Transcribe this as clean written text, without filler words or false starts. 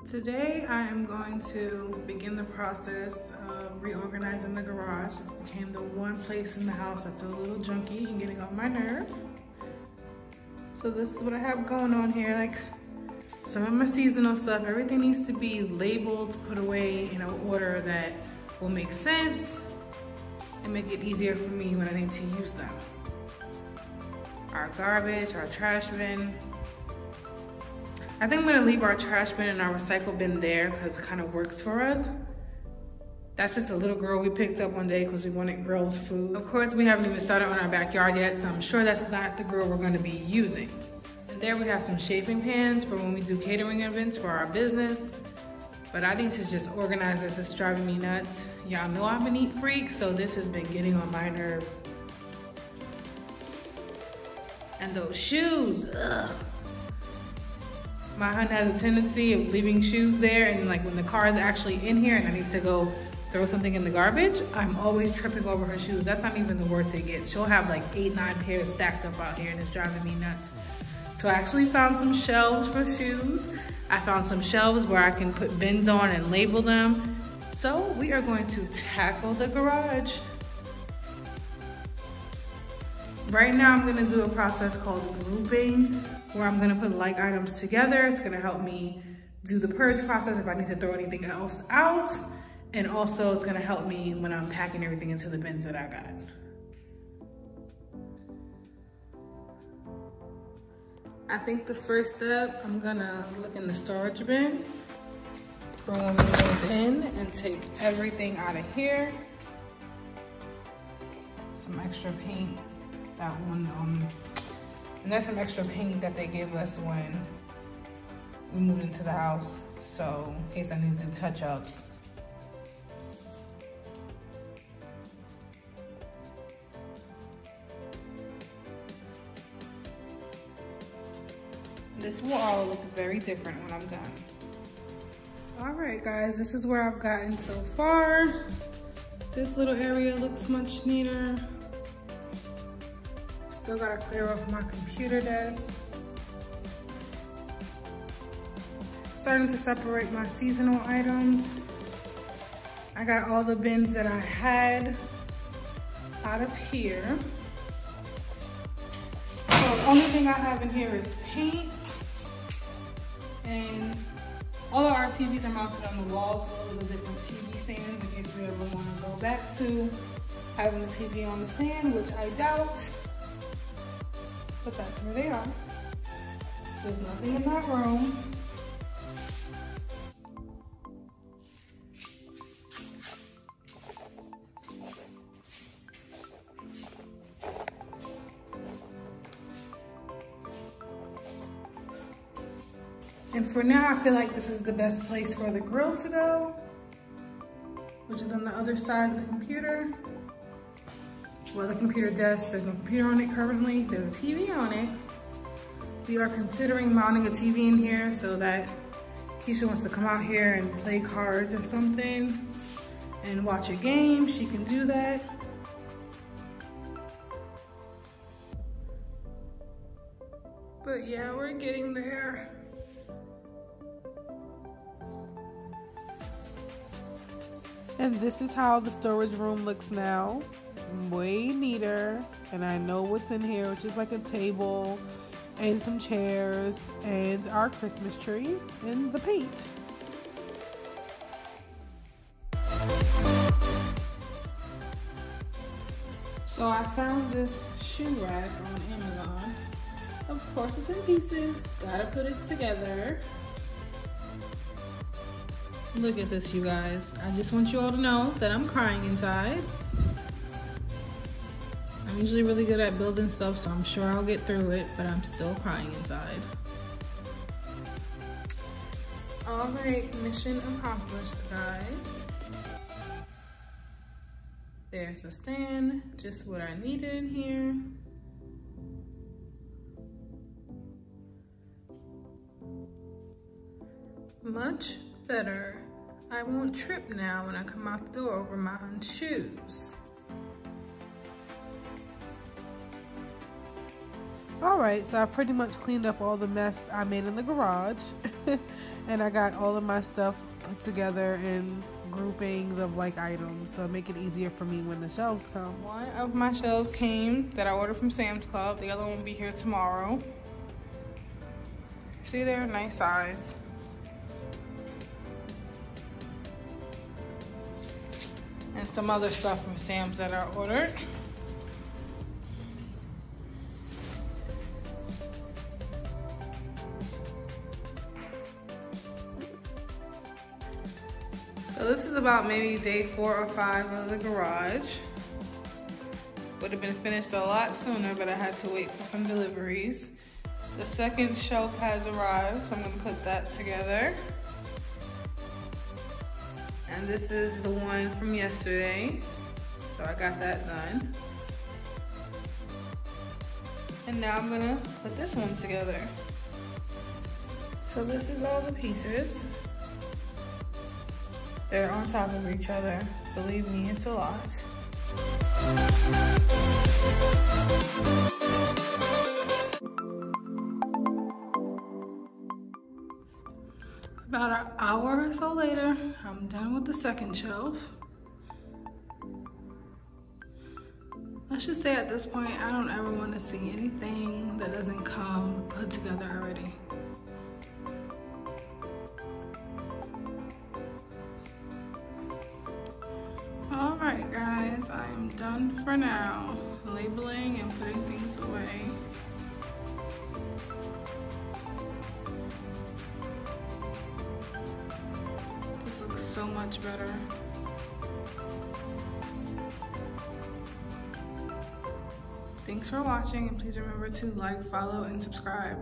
Today I am going to begin the process of reorganizing the garage. It became the one place in the house that's a little junky and getting on my nerve. So this is what I have going on here. Like some of my seasonal stuff, everything needs to be labeled, put away in an order that will make sense and make it easier for me when I need to use them. Our garbage, our trash bin. I think I'm gonna leave our trash bin and our recycle bin there because it kind of works for us. That's just a little grill we picked up one day because we wanted grilled food. Of course, we haven't even started on our backyard yet, so I'm sure that's not the grill we're gonna be using. And there we have some shaping pans for when we do catering events for our business. But I need to just organize this, it's driving me nuts. Y'all know I'm a neat freak, so this has been getting on my nerve. And those shoes, ugh. My husband has a tendency of leaving shoes there, and like when the car is actually in here and I need to go throw something in the garbage, I'm always tripping over her shoes. That's not even the worst it gets. She'll have like 8, 9 pairs stacked up out here and it's driving me nuts. So I actually found some shelves for shoes. I found some shelves where I can put bins on and label them. So we are going to tackle the garage. Right now I'm gonna do a process called grouping, where I'm gonna put like items together. It's gonna help me do the purge process if I need to throw anything else out. And also it's gonna help me when I'm packing everything into the bins that I got. I think the first step, I'm gonna look in the storage bin, throw one of those in and take everything out of here. Some extra paint, that one, and there's some extra paint that they gave us when we moved into the house. So in case I need to do touch-ups. This will all look very different when I'm done. All right, guys, this is where I've gotten so far. This little area looks much neater. Still gotta clear off my computer desk. Starting to separate my seasonal items. I got all the bins that I had out of here. So the only thing I have in here is paint. And all of our TVs are mounted on the walls, all of the different TV stands in case we ever want to go back to having the TV on the stand, which I doubt. But that's where they are. There's nothing in that room. And for now, I feel like this is the best place for the grill to go, which is on the other side of the computer. Well, the computer desk, there's no computer on it currently. There's a TV on it. We are considering mounting a TV in here so that Keisha wants to come out here and play cards or something and watch a game. She can do that. But yeah, we're getting there. And this is how the storage room looks now. Way neater, and I know what's in here, which is like a table and some chairs and our Christmas tree and the paint. So I found this shoe rack on Amazon. Of course it's in pieces, gotta put it together. Look at this, you guys. I just want you all to know that I'm crying inside. I'm usually really good at building stuff, so I'm sure I'll get through it, but I'm still crying inside. All right, mission accomplished, guys. There's a stand, just what I needed in here. Much better. I won't trip now when I come out the door over my own shoes. Alright, so I pretty much cleaned up all the mess I made in the garage. And I got all of my stuff put together in groupings of like items, so make it easier for me when the shelves come. One of my shelves came that I ordered from Sam's Club. The other one will be here tomorrow. See there? Nice size. And some other stuff from Sam's that I ordered. So this is about maybe day 4 or 5 of the garage. Would have been finished a lot sooner, but I had to wait for some deliveries. The second shelf has arrived, so I'm gonna put that together. And this is the one from yesterday, so I got that done. And now I'm gonna put this one together. So this is all the pieces. They're on top of each other. Believe me, it's a lot. About an hour or so later, I'm done with the second shelf. Let's just say at this point, I don't ever want to see anything that doesn't come put together already. Alright guys, I am done for now. Labeling and putting things away. This looks so much better. Thanks for watching, and please remember to like, follow, and subscribe.